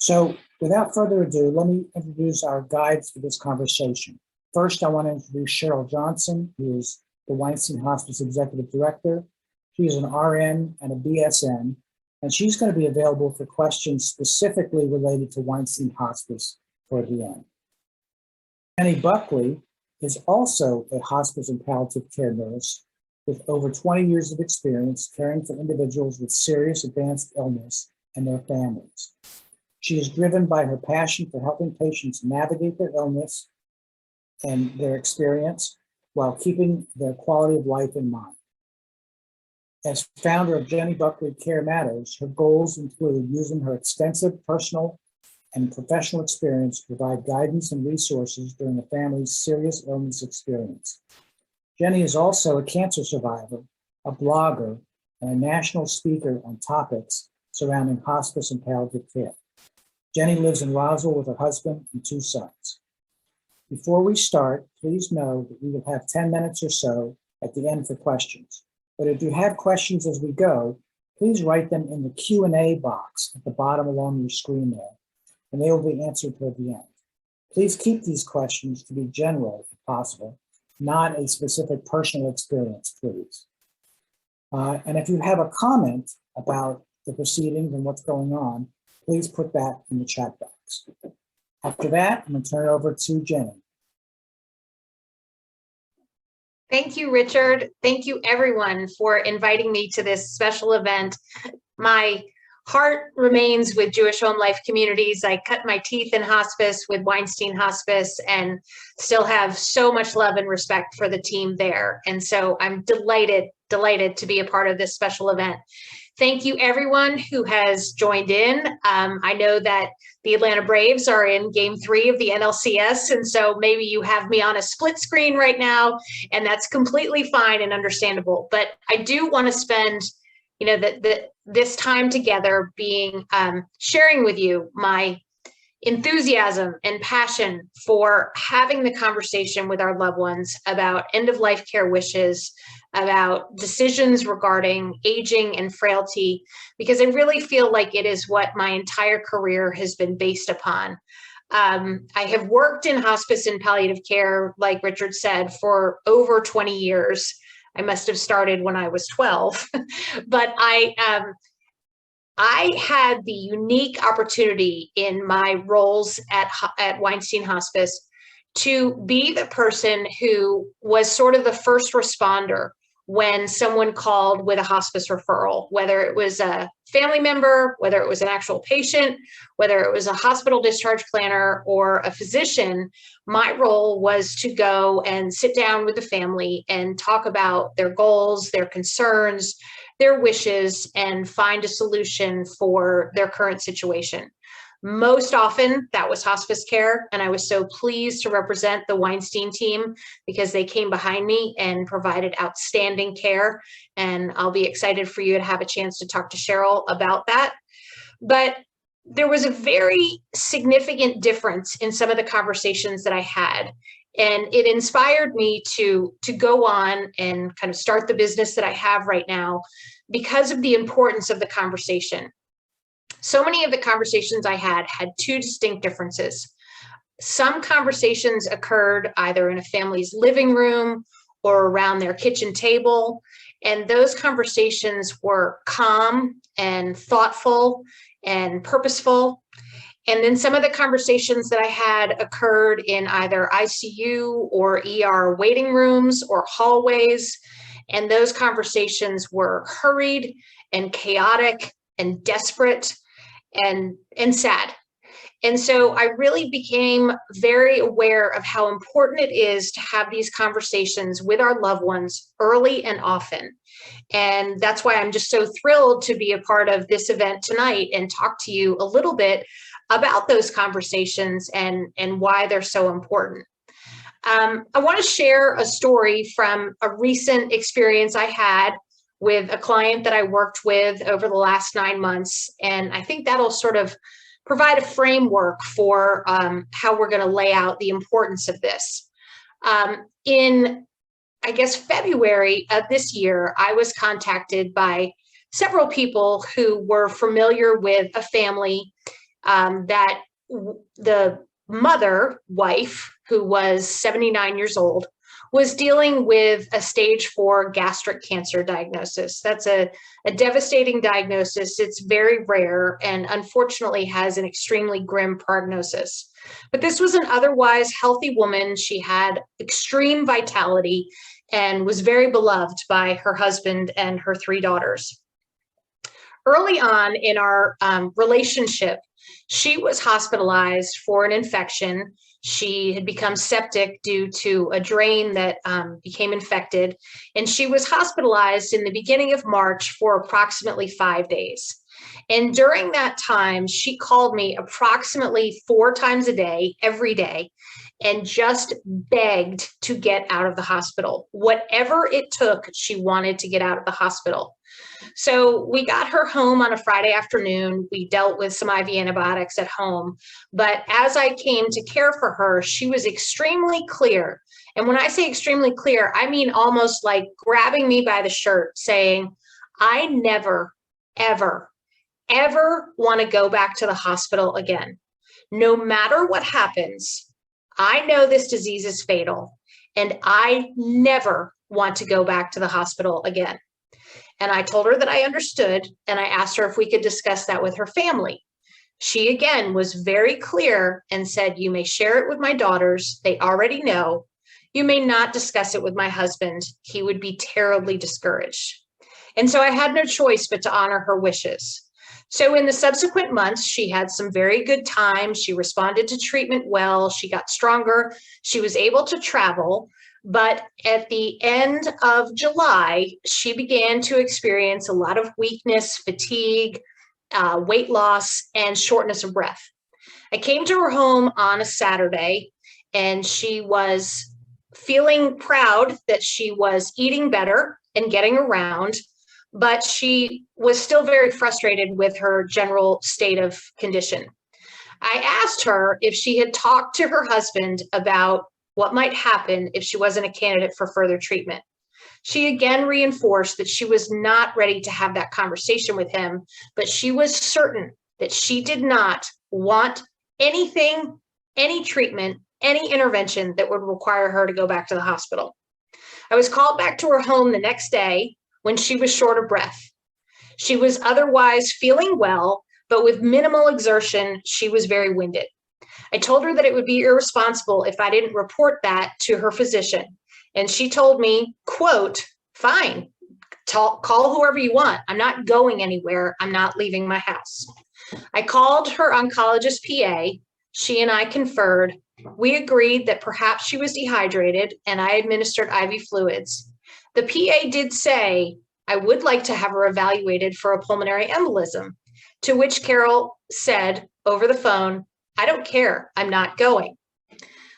So without further ado, let me introduce our guides for this conversation. First, I want to introduce Cheryl Johnson, who is the Weinstein Hospice Executive Director. She is an RN and a BSN, and she's going to be available for questions specifically related to Weinstein Hospice toward the end. Jenny Buckley is also a hospice and palliative care nurse with over 20 years of experience caring for individuals with serious advanced illness and their families. She is driven by her passion for helping patients navigate their illness and their experience while keeping their quality of life in mind. As founder of Jenny Buckley Care Matters, her goals include using her extensive personal and professional experience to provide guidance and resources during a family's serious illness experience. Jenny is also a cancer survivor, a blogger, and a national speaker on topics surrounding hospice and palliative care. Jenny lives in Roswell with her husband and 2 sons. Before we start, please know that we will have 10 minutes or so at the end for questions. But if you have questions as we go, please write them in the Q&A box at the bottom along your screen there, and they will be answered toward the end. Please keep these questions to be general if possible, not a specific personal experience, please. And if you have a comment about the proceedings and what's going on, please put that in the chat box. After that, I'm going to turn it over to Jenny. Thank you, Richard. Thank you, everyone, for inviting me to this special event. My heart remains with Jewish HomeLife communities. I cut my teeth in hospice with Weinstein Hospice and still have so much love and respect for the team there. And so I'm delighted to be a part of this special event. Thank you, everyone who has joined in. I know that the Atlanta Braves are in Game 3 of the NLCS, and so maybe you have me on a split screen right now, and that's completely fine and understandable. But I do want to spend, this time together being sharing with you my enthusiasm and passion for having the conversation with our loved ones about end-of-life care wishes, about decisions regarding aging and frailty, because I really feel like it is what my entire career has been based upon. I have worked in hospice and palliative care, like Richard said, for over 20 years. I must have started when I was 12, but I had the unique opportunity in my roles at Weinstein Hospice to be the person who was sort of the first responder when someone called with a hospice referral, whether it was a family member, whether it was an actual patient, whether it was a hospital discharge planner or a physician. My role was to go and sit down with the family and talk about their goals, their concerns, their wishes, and find a solution for their current situation. Most often that was hospice care, and I was so pleased to represent the Weinstein team because they came behind me and provided outstanding care, and I'll be excited for you to have a chance to talk to Cheryl about that. But there was a very significant difference in some of the conversations that I had, and it inspired me to go on and kind of start the business that I have right now because of the importance of the conversation. So many of the conversations I had 2 distinct differences. Some conversations occurred either in a family's living room or around their kitchen table, and those conversations were calm and thoughtful and purposeful. And then some of the conversations that I had occurred in either ICU or ER waiting rooms or hallways, and those conversations were hurried and chaotic and desperate and sad. And so I really became very aware of how important it is to have these conversations with our loved ones early and often. And that's why I'm just so thrilled to be a part of this event tonight and talk to you a little bit about those conversations and why they're so important. I want to share a story from a recent experience I had with a client that I worked with over the last 9 months. And I think that'll sort of provide a framework for how we're going to lay out the importance of this. In, I guess, February of this year, I was contacted by several people who were familiar with a family that the wife, who was 79 years old, was dealing with a stage 4 gastric cancer diagnosis. That's a devastating diagnosis. It's very rare and unfortunately has an extremely grim prognosis. But this was an otherwise healthy woman. She had extreme vitality and was very beloved by her husband and her 3 daughters. Early on in our relationship, she was hospitalized for an infection. She had become septic due to a drain that became infected, and she was hospitalized in the beginning of March for approximately 5 days. And during that time, she called me approximately 4 times a day, every day, and just begged to get out of the hospital. Whatever it took, she wanted to get out of the hospital. So we got her home on a Friday afternoon. We dealt with some IV antibiotics at home. But as I came to care for her, she was extremely clear. And when I say extremely clear, I mean almost like grabbing me by the shirt saying, I never, ever, ever want to go back to the hospital again. No matter what happens, I know this disease is fatal, and I never want to go back to the hospital again. And I told her that I understood, and I asked her if we could discuss that with her family. She, again, was very clear and said, you may share it with my daughters. They already know. You may not discuss it with my husband. He would be terribly discouraged. And so I had no choice but to honor her wishes. So in the subsequent months, she had some very good time. She responded to treatment well. She got stronger. She was able to travel. But at the end of July, she began to experience a lot of weakness, fatigue, weight loss, and shortness of breath. I came to her home on a Saturday, and she was feeling proud that she was eating better and getting around, but she was still very frustrated with her general state of condition. I asked her if she had talked to her husband about what might happen if she wasn't a candidate for further treatment. She again reinforced that she was not ready to have that conversation with him, but she was certain that she did not want anything, any treatment, any intervention that would require her to go back to the hospital. I was called back to her home the next day when she was short of breath. She was otherwise feeling well, but with minimal exertion, she was very winded. I told her that it would be irresponsible if I didn't report that to her physician. And she told me, quote, fine, call whoever you want. I'm not going anywhere. I'm not leaving my house. I called her oncologist PA. She and I conferred. We agreed that perhaps she was dehydrated, and I administered IV fluids. The PA did say, I would like to have her evaluated for a pulmonary embolism, to which Carol said over the phone, I don't care. I'm not going.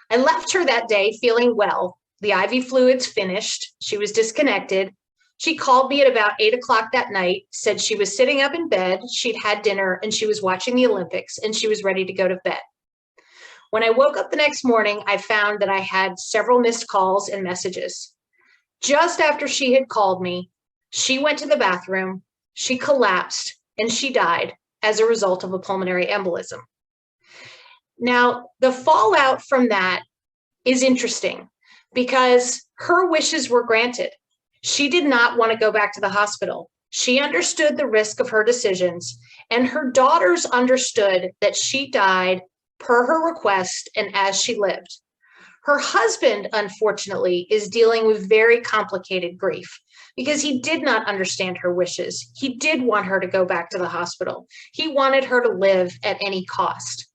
I left her that day feeling well. The IV fluids finished. She was disconnected. She called me at about 8 o'clock that night, said she was sitting up in bed, she'd had dinner, and she was watching the Olympics, and she was ready to go to bed. When I woke up the next morning, I found that I had several missed calls and messages. Just after she had called me, she went to the bathroom, she collapsed, and she died as a result of a pulmonary embolism. Now, the fallout from that is interesting because her wishes were granted. She did not want to go back to the hospital. She understood the risk of her decisions, and her daughters understood that she died per her request and as she lived. Her husband, unfortunately, is dealing with very complicated grief because he did not understand her wishes. He did want her to go back to the hospital. He wanted her to live at any cost.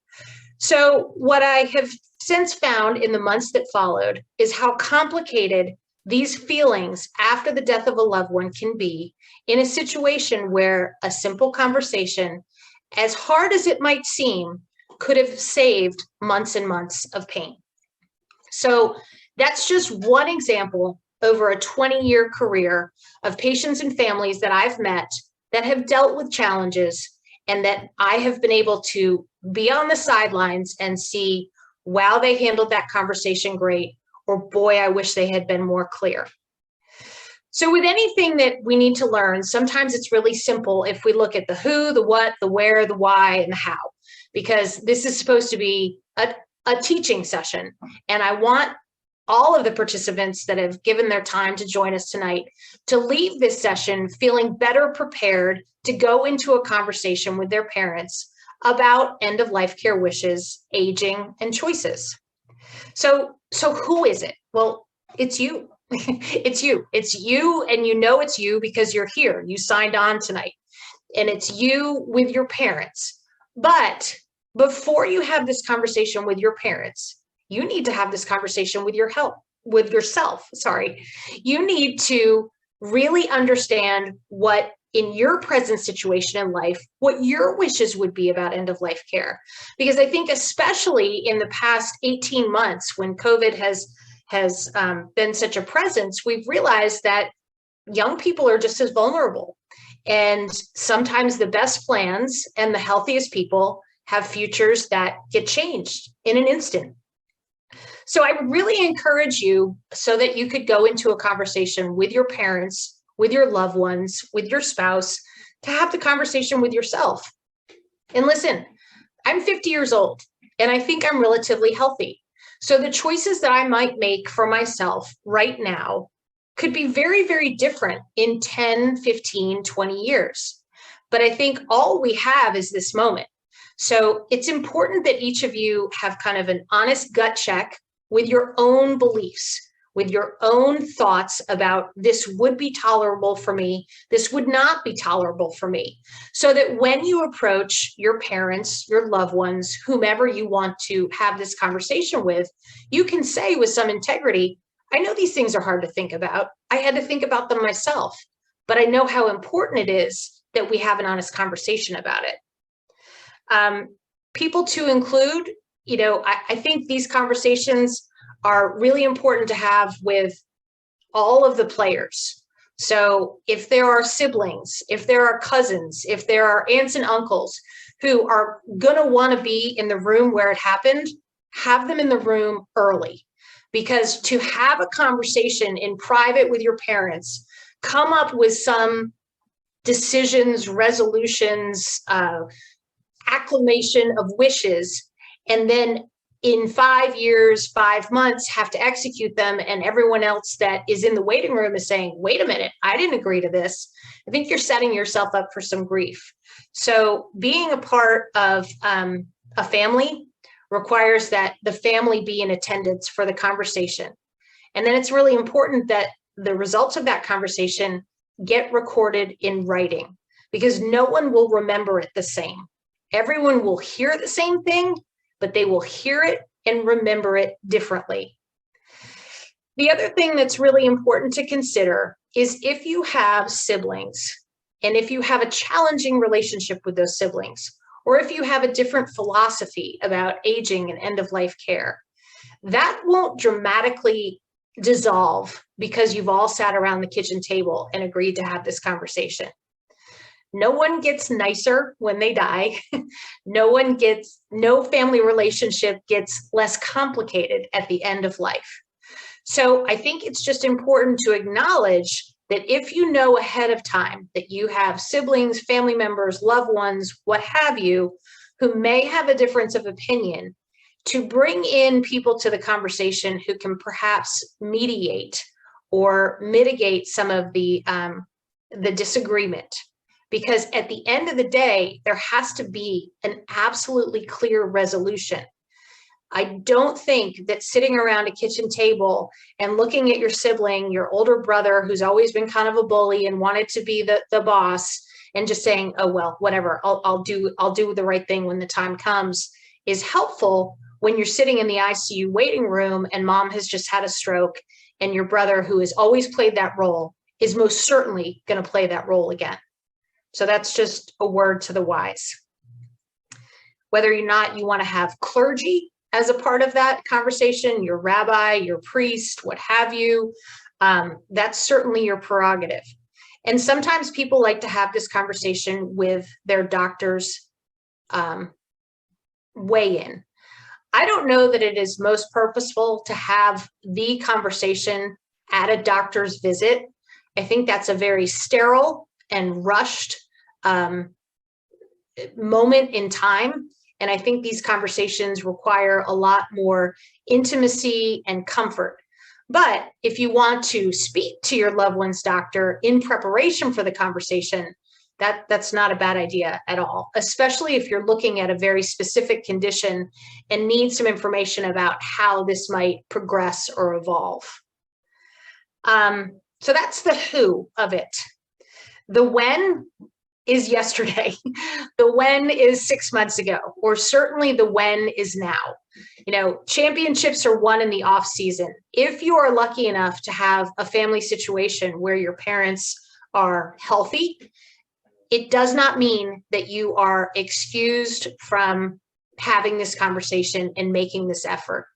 So what I have since found in the months that followed is how complicated these feelings after the death of a loved one can be in a situation where a simple conversation, as hard as it might seem, could have saved months and months of pain. So that's just one example over a 20-year career of patients and families that I've met that have dealt with challenges and that I have been able to be on the sidelines and see, wow, they handled that conversation great, or boy, I wish they had been more clear. So with anything that we need to learn, sometimes it's really simple if we look at the who, the what, the where, the why, and the how. because this is supposed to be a teaching session. And I want all of the participants that have given their time to join us tonight to leave this session feeling better prepared to go into a conversation with their parents about end-of-life care wishes, aging, and choices. So who is it? Well, it's you. It's you. It's you, and you know it's you because you're here. You signed on tonight, and it's you with your parents. But before you have this conversation with your parents, you need to have this conversation with yourself. Sorry. You need to really understand what, in your present situation in life, what your wishes would be about end-of-life care. Because I think especially in the past 18 months, when COVID has been such a presence, we've realized that young people are just as vulnerable. And sometimes the best plans and the healthiest people have futures that get changed in an instant. So I would really encourage you, so that you could go into a conversation with your parents, with your loved ones, with your spouse, to have the conversation with yourself. And listen, I'm 50 years old, and I think I'm relatively healthy. So the choices that I might make for myself right now could be very, very different in 10, 15, 20 years. But I think all we have is this moment. So it's important that each of you have kind of an honest gut check with your own beliefs, with your own thoughts about, this would be tolerable for me, this would not be tolerable for me. So that when you approach your parents, your loved ones, whomever you want to have this conversation with, you can say with some integrity, I know these things are hard to think about. I had to think about them myself, but I know how important it is that we have an honest conversation about it. People to include, I think these conversations are really important to have with all of the players. So if there are siblings, if there are cousins, if there are aunts and uncles who are going to want to be in the room where it happened, have them in the room early. Because to have a conversation in private with your parents, come up with some decisions, resolutions, acclamation of wishes, and then in 5 years, 5 months, have to execute them, and everyone else that is in the waiting room is saying, wait a minute, I didn't agree to this. I think you're setting yourself up for some grief. So being a part of a family requires that the family be in attendance for the conversation. And then it's really important that the results of that conversation get recorded in writing, because no one will remember it the same. Everyone will hear the same thing, but they will hear it and remember it differently. The other thing that's really important to consider is, if you have siblings, and if you have a challenging relationship with those siblings, or if you have a different philosophy about aging and end-of-life care, that won't dramatically dissolve because you've all sat around the kitchen table and agreed to have this conversation. No one gets nicer when they die. No family relationship gets less complicated at the end of life. So I think it's just important to acknowledge that if you know ahead of time that you have siblings, family members, loved ones, what have you, who may have a difference of opinion, to bring in people to the conversation who can perhaps mediate or mitigate some of the disagreement. Because at the end of the day, there has to be an absolutely clear resolution. I don't think that sitting around a kitchen table and looking at your sibling, your older brother, who's always been kind of a bully and wanted to be the boss, and just saying, oh, well, whatever, I'll do the right thing when the time comes, is helpful when you're sitting in the ICU waiting room and mom has just had a stroke, and your brother, who has always played that role, is most certainly going to play that role again. So that's just a word to the wise. Whether or not you want to have clergy as a part of that conversation, your rabbi, your priest, what have you, that's certainly your prerogative. And sometimes people like to have this conversation with their doctor's weigh in. I don't know that it is most purposeful to have the conversation at a doctor's visit. I think that's a very sterile and rushed moment in time. And I think these conversations require a lot more intimacy and comfort. But if you want to speak to your loved one's doctor in preparation for the conversation, that's not a bad idea at all, especially if you're looking at a very specific condition and need some information about how this might progress or evolve. So that's the who of it. The when is yesterday. The when is 6 months ago, or certainly the when is now. You know, championships are won in the off season. If you are lucky enough to have a family situation where your parents are healthy, it does not mean that you are excused from having this conversation and making this effort.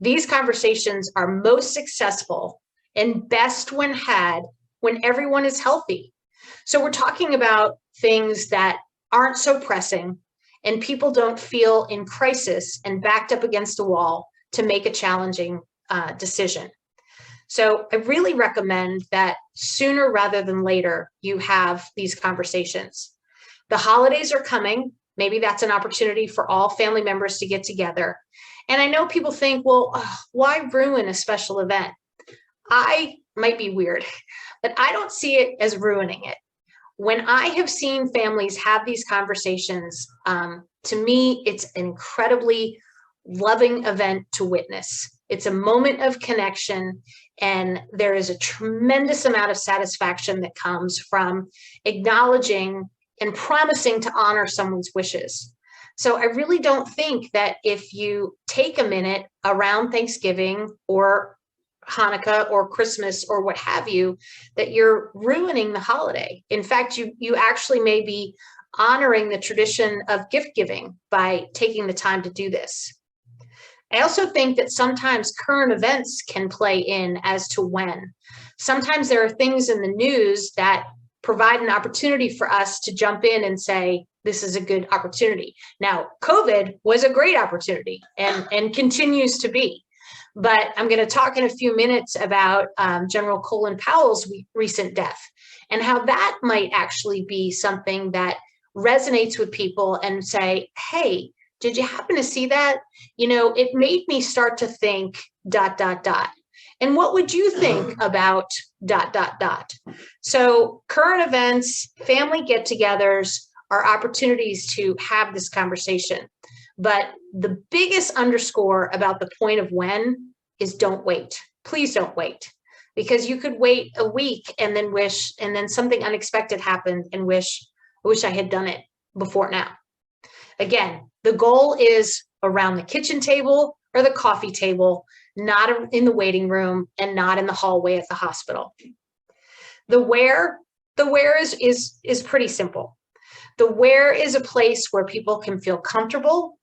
These conversations are most successful and best when had when everyone is healthy. So we're talking about things that aren't so pressing and people don't feel in crisis and backed up against a wall to make a challenging decision. So I really recommend that sooner rather than later, you have these conversations. The holidays are coming. Maybe that's an opportunity for all family members to get together. And I know people think, well, why ruin a special event? I might be weird, but I don't see it as ruining it. When I have seen families have these conversations, to me, it's an incredibly loving event to witness. It's a moment of connection, and there is a tremendous amount of satisfaction that comes from acknowledging and promising to honor someone's wishes. So I really don't think that if you take a minute around Thanksgiving or Hanukkah or Christmas or what have you, that you're ruining the holiday. In fact, you actually may be honoring the tradition of gift giving by taking the time to do this. I also think that sometimes current events can play in as to when. Sometimes there are things in the news that provide an opportunity for us to jump in and say, this is a good opportunity. Now, COVID was a great opportunity and continues to be. But I'm going to talk in a few minutes about General Colin Powell's recent death and how that might actually be something that resonates with people and say, hey, did you happen to see that? You know, it made me start to think ... And what would you think about ... So current events, family get-togethers are opportunities to have this conversation. But the biggest underscore about the point of when is don't wait. Please don't wait, because you could wait a week and then wish, and then something unexpected happened and I wish I had done it before now. Again, the goal is around the kitchen table or the coffee table, not in the waiting room and not in the hallway at the hospital. The where is pretty simple. The where is a place where people can feel comfortable,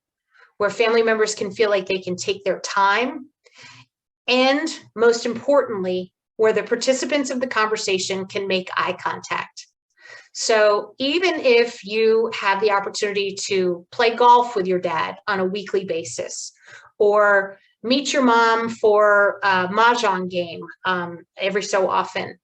where family members can feel like they can take their time, and most importantly, where the participants of the conversation can make eye contact. So even if you have the opportunity to play golf with your dad on a weekly basis, or meet your mom for a mahjong game every so often,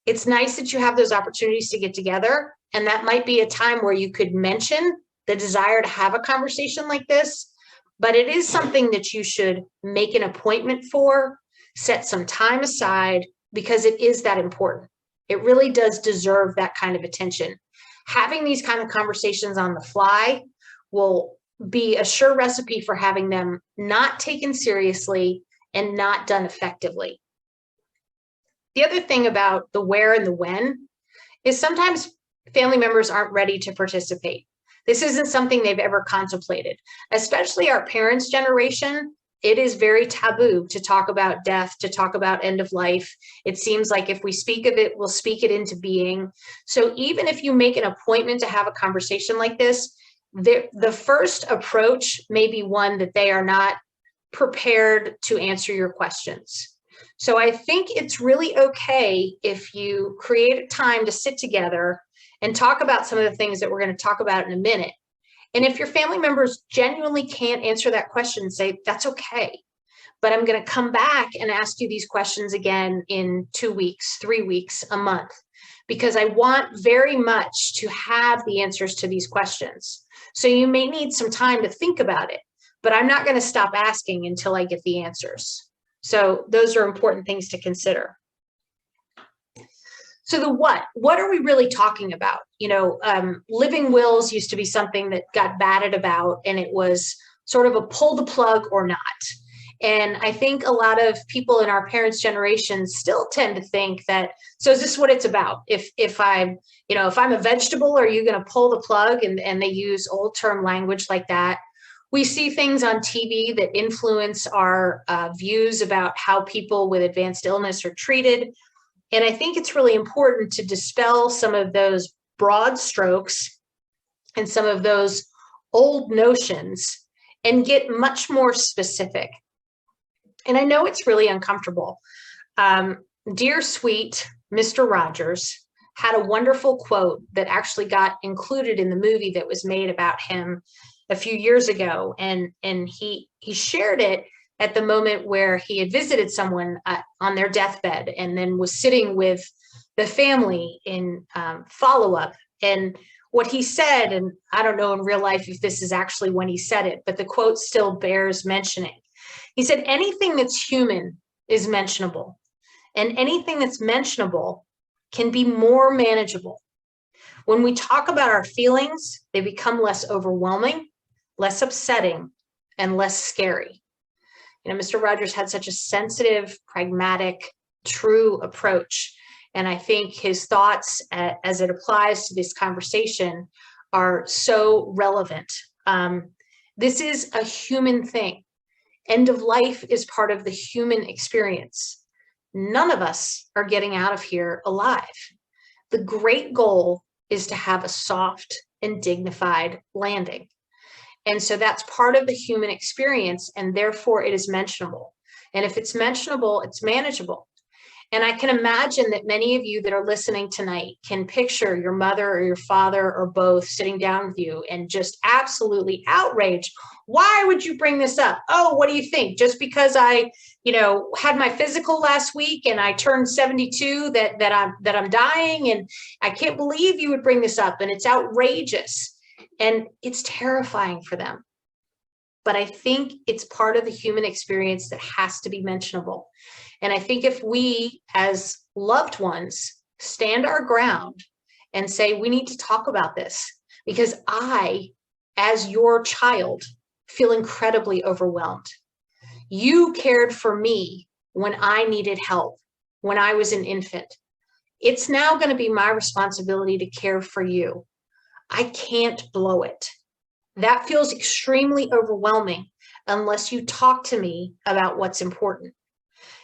it's nice that you have those opportunities to get together. And that might be a time where you could mention the desire to have a conversation like this, but it is something that you should make an appointment for, set some time aside, because it is that important. It really does deserve that kind of attention. Having these kind of conversations on the fly will be a sure recipe for having them not taken seriously and not done effectively. The other thing about the where and the when is sometimes family members aren't ready to participate. This isn't something they've ever contemplated, especially our parents' generation. It is very taboo to talk about death, to talk about end of life. It seems like if we speak of it, we'll speak it into being. So even if you make an appointment to have a conversation like this, the first approach may be one that they are not prepared to answer your questions. So I think it's really okay if you create a time to sit together and talk about some of the things that we're going to talk about in a minute. And if your family members genuinely can't answer that question, say, that's okay. But I'm going to come back and ask you these questions again in 2 weeks, 3 weeks, a month, because I want very much to have the answers to these questions. So you may need some time to think about it, but I'm not going to stop asking until I get the answers. So those are important things to consider. So the what are we really talking about? Living wills used to be something that got batted about, and it was sort of a pull the plug or not. And I think a lot of people in our parents' generation still tend to think that, so is this what it's about? If I'm a vegetable, are you going to pull the plug? And they use old term language like that. We see things on TV that influence our views about how people with advanced illness are treated. And I think it's really important to dispel some of those broad strokes and some of those old notions and get much more specific. And I know it's really uncomfortable. Dear sweet Mr. Rogers had a wonderful quote that actually got included in the movie that was made about him a few years ago. And he shared it at the moment where he had visited someone on their deathbed and then was sitting with the family in follow-up. And what he said, and I don't know in real life if this is actually when he said it, but the quote still bears mentioning. He said, anything that's human is mentionable, and anything that's mentionable can be more manageable. When we talk about our feelings, they become less overwhelming, less upsetting, and less scary. Mr. Rogers had such a sensitive, pragmatic, true approach. And I think his thoughts as it applies to this conversation are so relevant. This is a human thing. End of life is part of the human experience. None of us are getting out of here alive. The great goal is to have a soft and dignified landing. And so that's part of the human experience, and therefore it is mentionable. And if it's mentionable, it's manageable. And I can imagine that many of you that are listening tonight can picture your mother or your father or both sitting down with you and just absolutely outraged. Why would you bring this up? Oh, what do you think? Just because I, had my physical last week and I turned 72 that I'm dying, and I can't believe you would bring this up, and it's outrageous. And it's terrifying for them. But I think it's part of the human experience that has to be mentionable. And I think if we, as loved ones, stand our ground and say, we need to talk about this, because I, as your child, feel incredibly overwhelmed. You cared for me when I needed help, when I was an infant. It's now going to be my responsibility to care for you. I can't blow it. That feels extremely overwhelming unless you talk to me about what's important.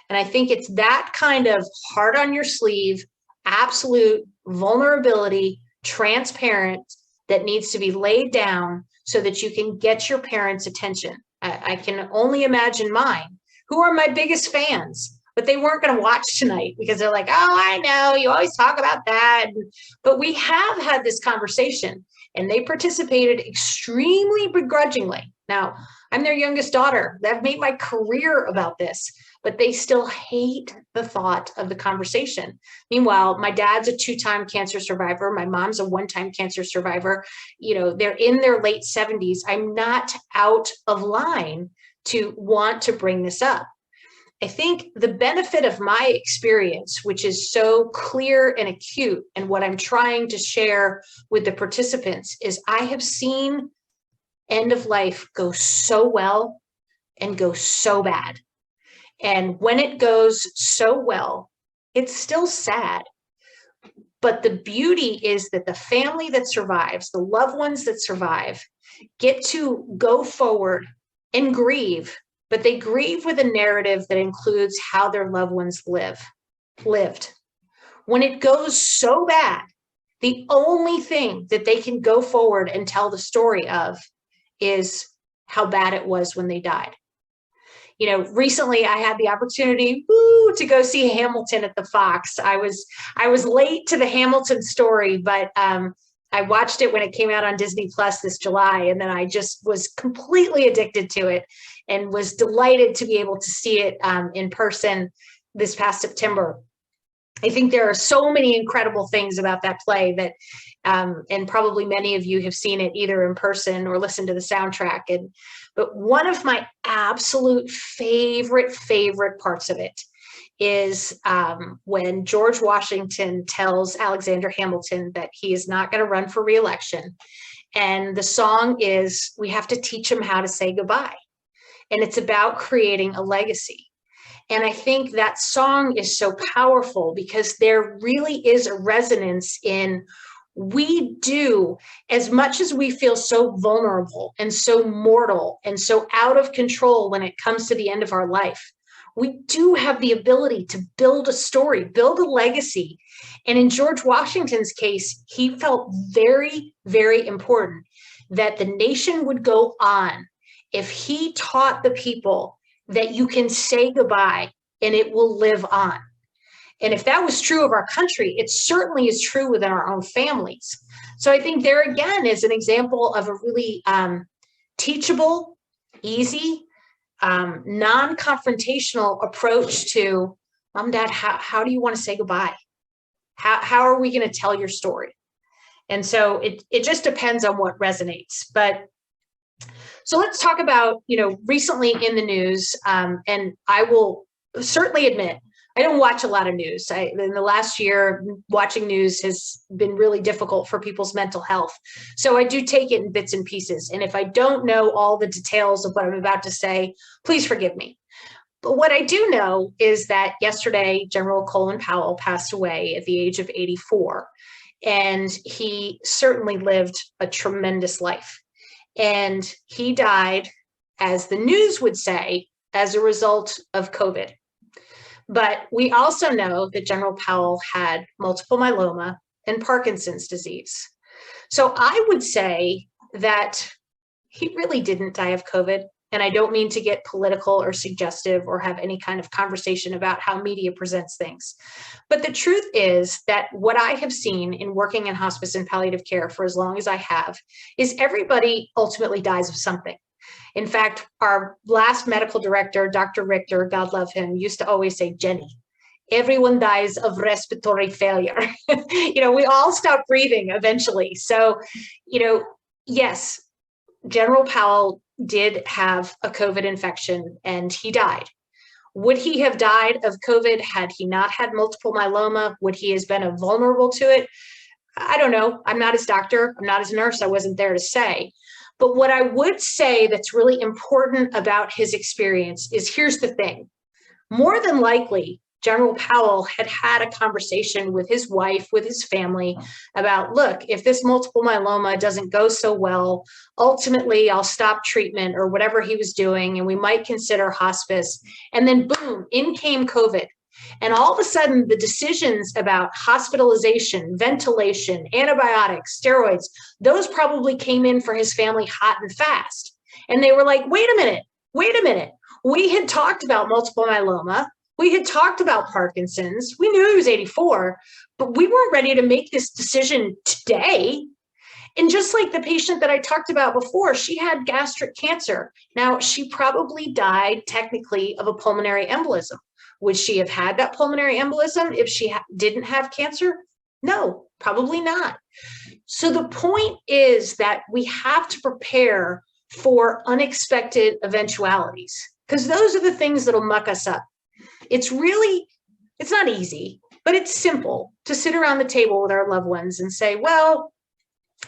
And I think it's that kind of heart on your sleeve, absolute vulnerability, transparent, that needs to be laid down so that you can get your parents' attention. I can only imagine mine, who are my biggest fans, but they weren't going to watch tonight because they're like, oh, I know, you always talk about that. But we have had this conversation, and they participated extremely begrudgingly. Now, I'm their youngest daughter. I've made my career about this, but they still hate the thought of the conversation. Meanwhile, my dad's a 2-time cancer survivor. My mom's a 1-time cancer survivor. They're in their late 70s. I'm not out of line to want to bring this up. I think the benefit of my experience, which is so clear and acute, and what I'm trying to share with the participants, is I have seen end of life go so well and go so bad. And when it goes so well, it's still sad. But the beauty is that the family that survives, the loved ones that survive, get to go forward and grieve. But they grieve with a narrative that includes how their loved ones lived. When it goes so bad, the only thing that they can go forward and tell the story of is how bad it was when they died. Recently I had the opportunity to go see Hamilton at the Fox. I was late to the Hamilton story, but I watched it when it came out on Disney Plus this July, and then I just was completely addicted to it and was delighted to be able to see it in person this past September. I think there are so many incredible things about that play that, and probably many of you have seen it either in person or listened to the soundtrack. But one of my absolute favorite parts of it is when George Washington tells Alexander Hamilton that he is not going to run for re-election. And the song is, we have to teach him how to say goodbye. And it's about creating a legacy. And I think that song is so powerful because there really is a resonance in, we do, as much as we feel so vulnerable and so mortal and so out of control when it comes to the end of our life, we do have the ability to build a story, build a legacy. And in George Washington's case, he felt very, very important that the nation would go on if he taught the people that you can say goodbye and it will live on. And if that was true of our country, it certainly is true within our own families. So I think there again is an example of a really teachable, easy, non-confrontational approach to, Mom, Dad, how do you want to say goodbye? How are we going to tell your story? And so it just depends on what resonates. But so let's talk about, recently in the news, and I will certainly admit, I don't watch a lot of news. In the last year, watching news has been really difficult for people's mental health. So I do take it in bits and pieces. And if I don't know all the details of what I'm about to say, please forgive me. But what I do know is that yesterday, General Colin Powell passed away at the age of 84. And he certainly lived a tremendous life. And he died, as the news would say, as a result of COVID. But we also know that General Powell had multiple myeloma and Parkinson's disease. So I would say that he really didn't die of COVID. And I don't mean to get political or suggestive or have any kind of conversation about how media presents things. But the truth is that what I have seen in working in hospice and palliative care for as long as I have is everybody ultimately dies of something. In fact, our last medical director, Dr. Richter, God love him, used to always say, Jenny, everyone dies of respiratory failure. We all stop breathing eventually. So, yes, General Powell did have a COVID infection and he died. Would he have died of COVID had he not had multiple myeloma? Would he have been vulnerable to it? I don't know. I'm not his doctor. I'm not his nurse. I wasn't there to say. But what I would say that's really important about his experience is, here's the thing. More than likely, General Powell had had a conversation with his wife, with his family about, look, if this multiple myeloma doesn't go so well, ultimately I'll stop treatment or whatever he was doing, and we might consider hospice. And then boom, in came COVID. And all of a sudden, the decisions about hospitalization, ventilation, antibiotics, steroids, those probably came in for his family hot and fast. And they were like, wait a minute. We had talked about multiple myeloma. We had talked about Parkinson's. We knew he was 84, but we weren't ready to make this decision today. And just like the patient that I talked about before, she had gastric cancer. Now, she probably died technically of a pulmonary embolism. Would she have had that pulmonary embolism if she didn't have cancer? No, probably not. So the point is that we have to prepare for unexpected eventualities, because those are the things that'll muck us up. It's not easy, but it's simple to sit around the table with our loved ones and say, well,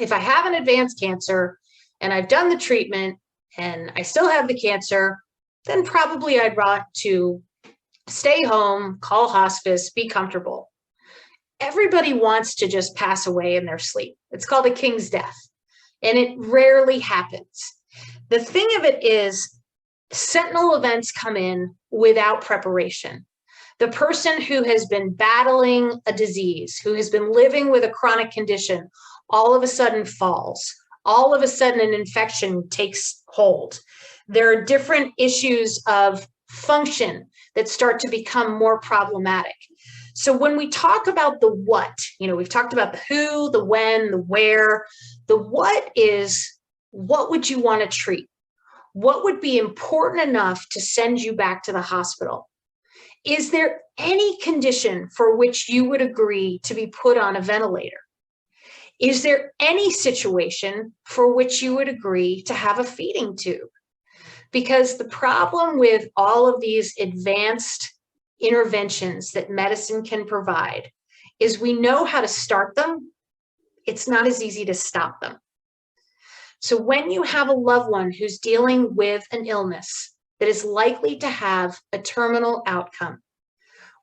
if I have an advanced cancer and I've done the treatment and I still have the cancer, then probably I'd want to stay home, call hospice, be comfortable. Everybody wants to just pass away in their sleep. It's called a king's death, and it rarely happens. The thing of it is, sentinel events come in without preparation. The person who has been battling a disease, who has been living with a chronic condition, all of a sudden falls. All of a sudden, an infection takes hold. There are different issues of function that start to become more problematic. So when we talk about the what, we've talked about the who, the when, the where. The what is, what would you want to treat? What would be important enough to send you back to the hospital? Is there any condition for which you would agree to be put on a ventilator? Is there any situation for which you would agree to have a feeding tube? Because the problem with all of these advanced interventions that medicine can provide is we know how to start them. It's not as easy to stop them. So when you have a loved one who's dealing with an illness that is likely to have a terminal outcome,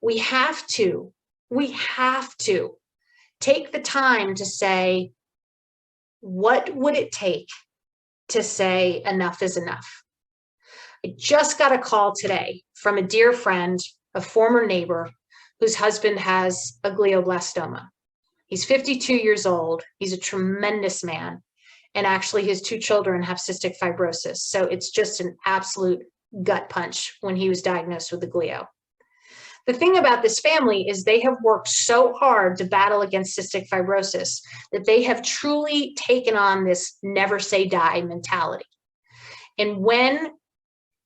we have to take the time to say, what would it take to say enough is enough? I just got a call today from a dear friend, a former neighbor, whose husband has a glioblastoma. He's 52 years old. He's a tremendous man. And actually his 2 children have cystic fibrosis. So it's just an absolute gut punch when he was diagnosed with the glio. The thing about this family is they have worked so hard to battle against cystic fibrosis that they have truly taken on this never say die mentality. And when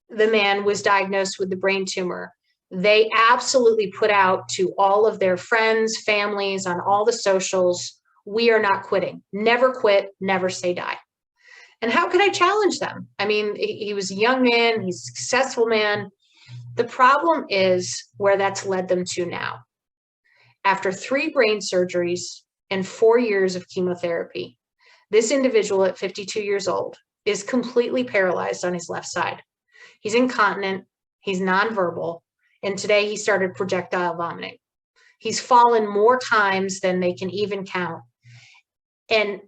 the man was diagnosed with the brain tumor, they absolutely put out to all of their friends, families, on all the socials, we are not quitting. Never quit, never say die. And how could I challenge them? I mean, he was a young man, he's a successful man. The problem is where that's led them to now. After 3 brain surgeries and 4 years of chemotherapy, this individual at 52 years old is completely paralyzed on his left side. He's incontinent, he's nonverbal, and today he started projectile vomiting. He's fallen more times than they can even count. And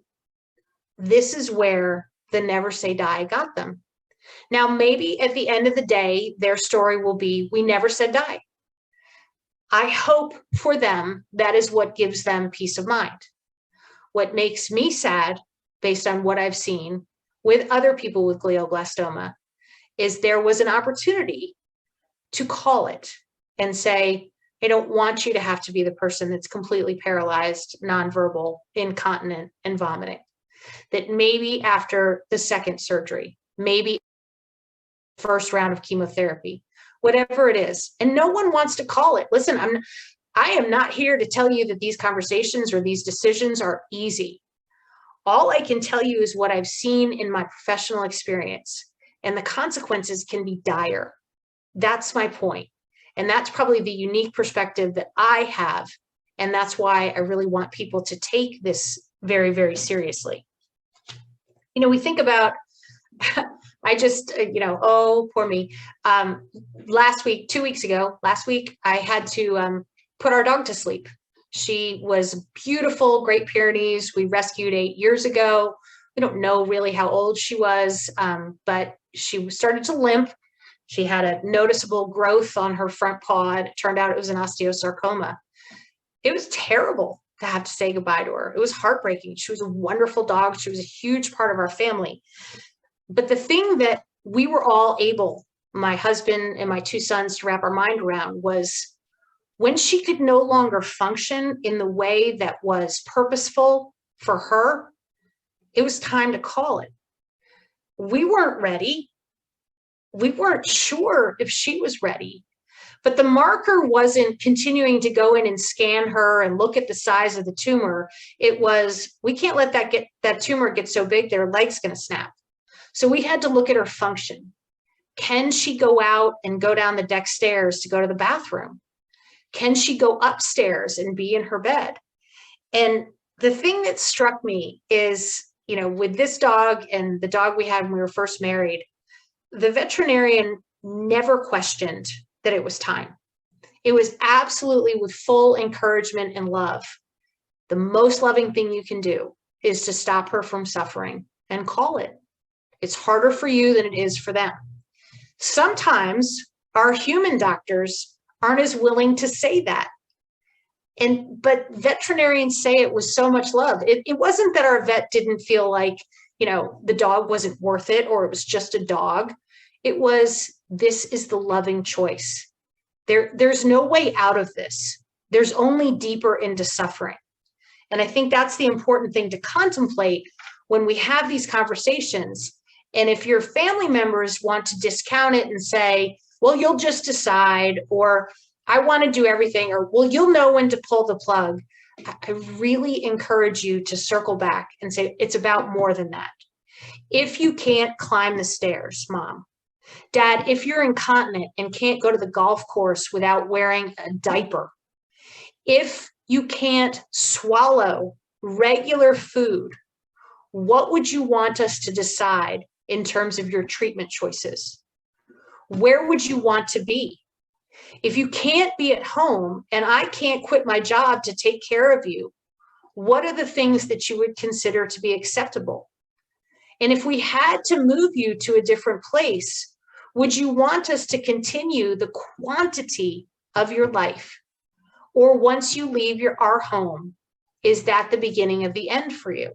this is where the never say die got them. Now, maybe at the end of the day, their story will be, we never said die. I hope for them that is what gives them peace of mind. What makes me sad, based on what I've seen with other people with glioblastoma, is there was an opportunity to call it and say, I don't want you to have to be the person that's completely paralyzed, nonverbal, incontinent, and vomiting. That maybe after the second surgery, maybe first round of chemotherapy, whatever it is, and no one wants to call it. Listen, I am not here to tell you that these conversations or these decisions are easy. All I can tell you is what I've seen in my professional experience, and the consequences can be dire. That's my point. And that's probably the unique perspective that I have. And that's why I really want people to take this very, very seriously. You know, we think about, I just, oh, poor me. Last week, 2 weeks ago, I had to put our dog to sleep. She was beautiful, Great Pyrenees. We rescued 8 years ago. We don't know really how old she was, but she started to limp. She had a noticeable growth on her front paw. It turned out it was an osteosarcoma. It was terrible to have to say goodbye to her. It was heartbreaking. She was a wonderful dog. She was a huge part of our family. But the thing that we were all able, my husband and my 2 sons, to wrap our mind around was when she could no longer function in the way that was purposeful for her, it was time to call it. We weren't ready. We weren't sure if she was ready, but the marker wasn't continuing to go in and scan her and look at the size of the tumor. It was, we can't let that tumor get so big, their leg's going to snap. So we had to look at her function. Can she go out and go down the deck stairs to go to the bathroom? Can she go upstairs and be in her bed? And the thing that struck me is, with this dog and the dog we had when we were first married, the veterinarian never questioned that it was time. It was absolutely with full encouragement and love. The most loving thing you can do is to stop her from suffering and call it. It's harder for you than it is for them. Sometimes our human doctors aren't as willing to say that. But veterinarians say it with so much love. It wasn't that our vet didn't feel like, the dog wasn't worth it or it was just a dog. It was, this is the loving choice. There's no way out of this. There's only deeper into suffering. And I think that's the important thing to contemplate when we have these conversations. And if your family members want to discount it and say, well, you'll just decide, or I want to do everything, or, well, you'll know when to pull the plug. I really encourage you to circle back and say, it's about more than that. If you can't climb the stairs, mom, dad, if you're incontinent and can't go to the golf course without wearing a diaper, if you can't swallow regular food, what would you want us to decide in terms of your treatment choices? Where would you want to be? If you can't be at home and I can't quit my job to take care of you, what are the things that you would consider to be acceptable? And if we had to move you to a different place, would you want us to continue the quantity of your life? Or once you leave our home, is that the beginning of the end for you?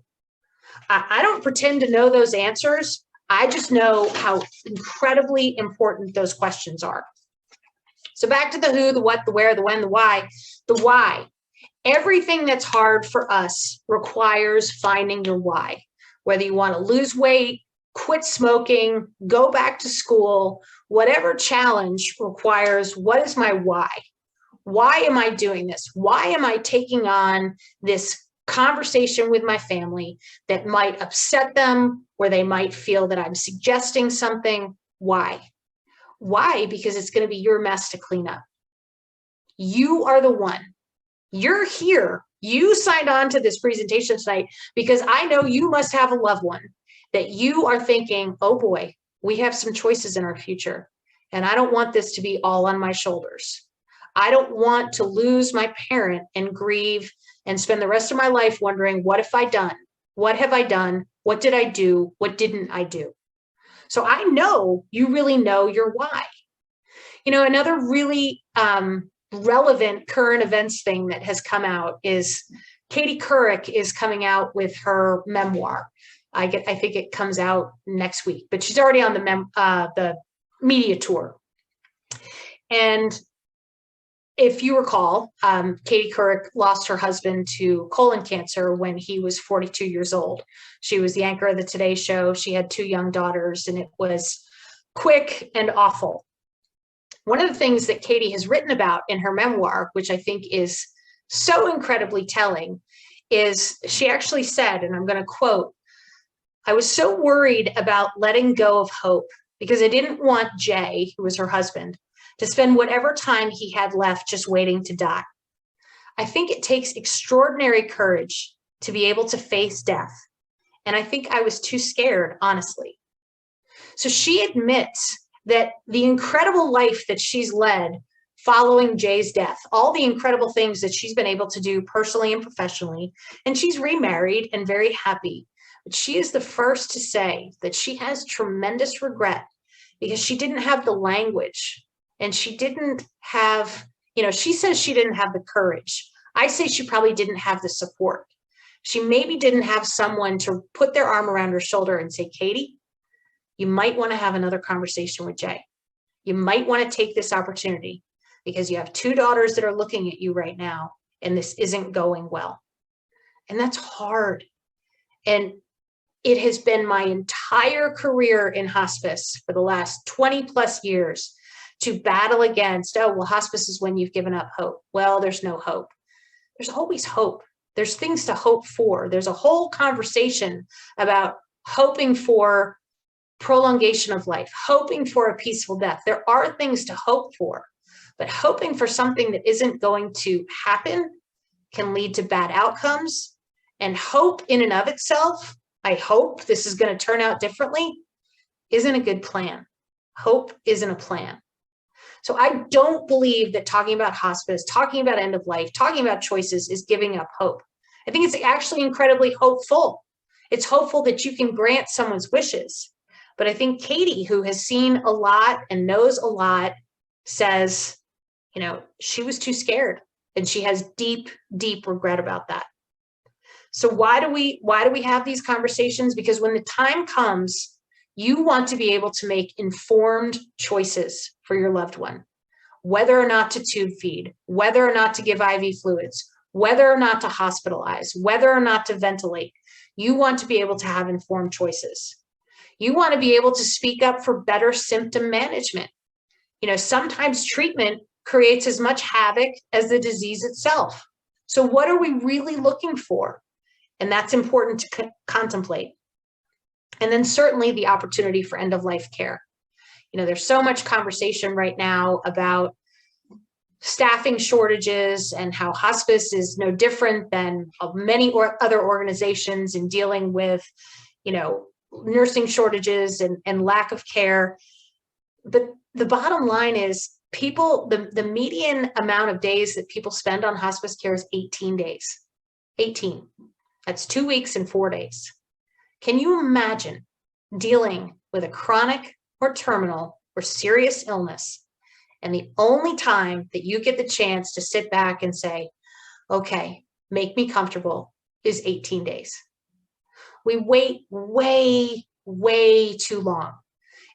I don't pretend to know those answers. I just know how incredibly important those questions are. So back to the who, the what, the where, the when, the why. The why. Everything that's hard for us requires finding your why. Whether you want to lose weight, quit smoking, go back to school, whatever challenge requires, what is my why? Why am I doing this? Why am I taking on this conversation with my family that might upset them, where they might feel that I'm suggesting something? Why? Why? Because it's going to be your mess to clean up. You are the one. You're here. You signed on to this presentation tonight because I know you must have a loved one that you are thinking, oh boy, we have some choices in our future. And I don't want this to be all on my shoulders. I don't want to lose my parent and grieve and spend the rest of my life wondering, what have I done? What have I done? What did I do? What didn't I do? So I know you really know your why. You know, another really relevant current events thing that has come out is Katie Couric is coming out with her memoir. I think it comes out next week, but she's already on the media tour. And if you recall, Katie Couric lost her husband to colon cancer when he was 42 years old. She was the anchor of the Today Show. She had 2 young daughters, and it was quick and awful. One of the things that Katie has written about in her memoir, which I think is so incredibly telling, is she actually said, and I'm going to quote, "I was so worried about letting go of hope because I didn't want Jay, who was her husband, to spend whatever time he had left just waiting to die. I think it takes extraordinary courage to be able to face death. And I think I was too scared, honestly." So she admits that the incredible life that she's led following Jay's death, all the incredible things that she's been able to do personally and professionally, and she's remarried and very happy. But she is the first to say that she has tremendous regret because she didn't have the language. And she didn't have, she says she didn't have the courage. I say she probably didn't have the support. She maybe didn't have someone to put their arm around her shoulder and say, Katie, you might want to have another conversation with Jay. You might want to take this opportunity because you have 2 daughters that are looking at you right now, and this isn't going well. And that's hard. And it has been my entire career in hospice for the last 20 plus years to battle against, oh, well, hospice is when you've given up hope. Well, there's no hope. There's always hope. There's things to hope for. There's a whole conversation about hoping for prolongation of life, hoping for a peaceful death. There are things to hope for, but hoping for something that isn't going to happen can lead to bad outcomes. And hope in and of itself, I hope this is going to turn out differently, isn't a good plan. Hope isn't a plan. So I don't believe that talking about hospice, talking about end of life, talking about choices is giving up hope. I think it's actually incredibly hopeful. It's hopeful that you can grant someone's wishes. But I think Katie, who has seen a lot and knows a lot, says, she was too scared, and she has deep, deep regret about that. So why do we have these conversations? Because when the time comes, you want to be able to make informed choices for your loved one, whether or not to tube feed, whether or not to give IV fluids, whether or not to hospitalize, whether or not to ventilate. You want to be able to have informed choices. You want to be able to speak up for better symptom management. Sometimes treatment creates as much havoc as the disease itself. So what are we really looking for? And that's important to contemplate. And then certainly the opportunity for end-of-life care. There's so much conversation right now about staffing shortages and how hospice is no different than many other organizations in dealing with, nursing shortages and lack of care. But the bottom line is the median amount of days that people spend on hospice care is 18 days. 18. That's 2 weeks and 4 days. Can you imagine dealing with a chronic or terminal or serious illness, and the only time that you get the chance to sit back and say, okay, make me comfortable, is 18 days? We wait way, way too long.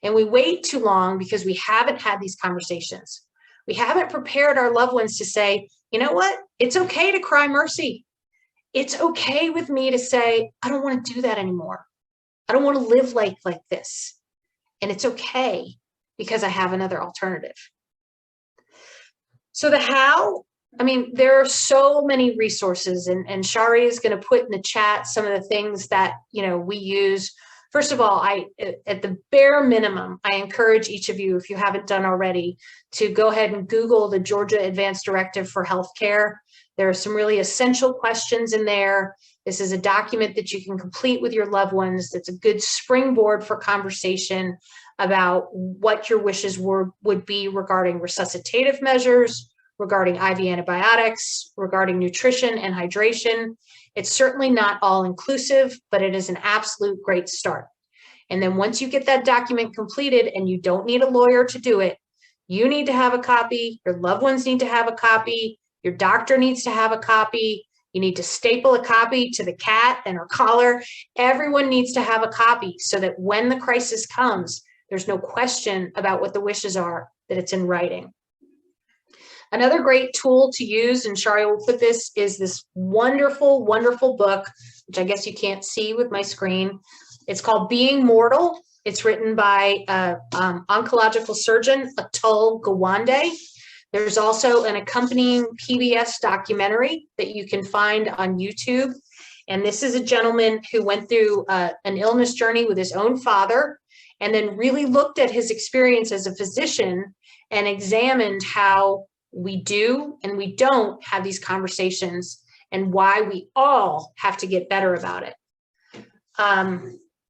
And we wait too long because we haven't had these conversations. We haven't prepared our loved ones to say, you know what? It's okay to cry mercy. It's okay with me to say, I don't want to do that anymore. I don't want to live life like this. And it's okay because I have another alternative. So the how, there are so many resources, and Shari is going to put in the chat some of the things that, we use. First of all, at the bare minimum, I encourage each of you, if you haven't done already, to go ahead and Google the Georgia Advanced Directive for Healthcare. There are some really essential questions in there. This is a document that you can complete with your loved ones. That's a good springboard for conversation about what your wishes would be regarding resuscitative measures, regarding IV antibiotics, regarding nutrition and hydration. It's certainly not all inclusive, but it is an absolute great start. And then once you get that document completed, and you don't need a lawyer to do it, you need to have a copy, your loved ones need to have a copy, your doctor needs to have a copy, you need to staple a copy to the cat and her collar. Everyone needs to have a copy so that when the crisis comes, there's no question about what the wishes are, that it's in writing. Another great tool to use, and Shari will put this, is this wonderful, wonderful book, which I guess you can't see with my screen. It's called Being Mortal. It's written by oncological surgeon Atul Gawande. There's also an accompanying PBS documentary that you can find on YouTube. And this is a gentleman who went through an illness journey with his own father, and then really looked at his experience as a physician and examined how we do and we don't have these conversations, and why we all have to get better about it.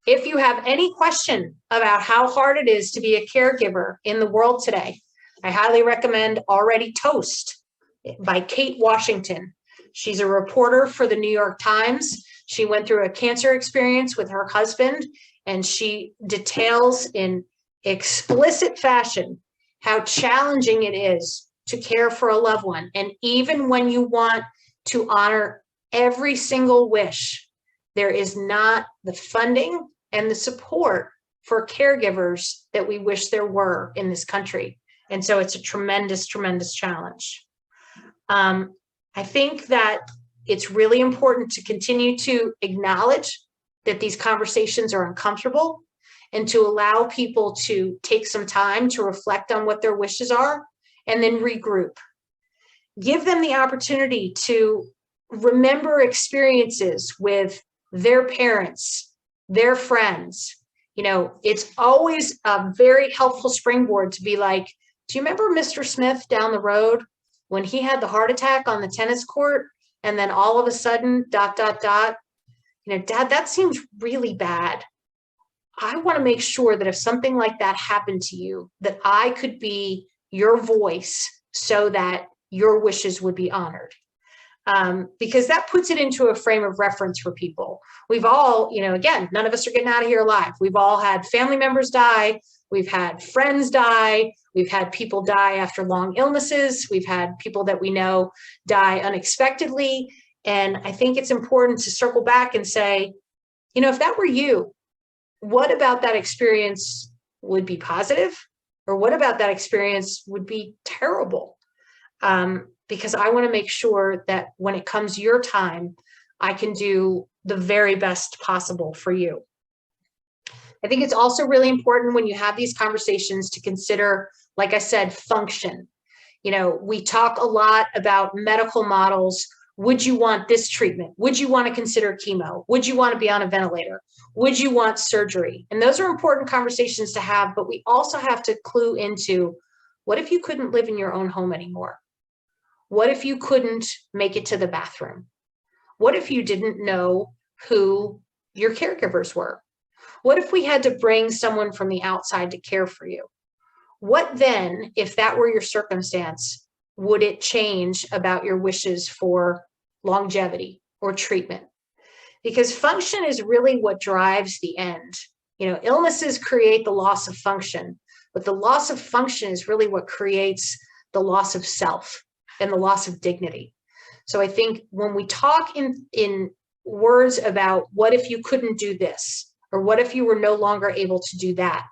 If you have any question about how hard it is to be a caregiver in the world today, I highly recommend Already Toast by Kate Washington. She's a reporter for the New York Times. She went through a cancer experience with her husband, and she details in explicit fashion how challenging it is to care for a loved one. And even when you want to honor every single wish, there is not the funding and the support for caregivers that we wish there were in this country. And so it's a tremendous, tremendous challenge. I think that it's really important to continue to acknowledge that these conversations are uncomfortable, and to allow people to take some time to reflect on what their wishes are, and then regroup. Give them the opportunity to remember experiences with their parents, their friends. It's always a very helpful springboard to be like, do you remember Mr. Smith down the road when he had the heart attack on the tennis court? And then all of a sudden, ... Dad, that seems really bad. I want to make sure that if something like that happened to you, that I could be your voice so that your wishes would be honored. Because that puts it into a frame of reference for people. We've all, again, none of us are getting out of here alive. We've all had family members die. We've had friends die. We've had people die after long illnesses. We've had people that we know die unexpectedly. And I think it's important to circle back and say, if that were you, what about that experience would be positive? Or what about that experience would be terrible? Because I want to make sure that when it comes your time, I can do the very best possible for you. I think it's also really important when you have these conversations to consider, like I said, function. We talk a lot about medical models. Would you want this treatment? Would you want to consider chemo? Would you want to be on a ventilator? Would you want surgery? And those are important conversations to have, but we also have to clue into, what if you couldn't live in your own home anymore? What if you couldn't make it to the bathroom? What if you didn't know who your caregivers were? What if we had to bring someone from the outside to care for you? What then, if that were your circumstance, would it change about your wishes for longevity or treatment? Because function is really what drives the end. Illnesses create the loss of function, but the loss of function is really what creates the loss of self and the loss of dignity. So I think when we talk in words about what if you couldn't do this, or what if you were no longer able to do that,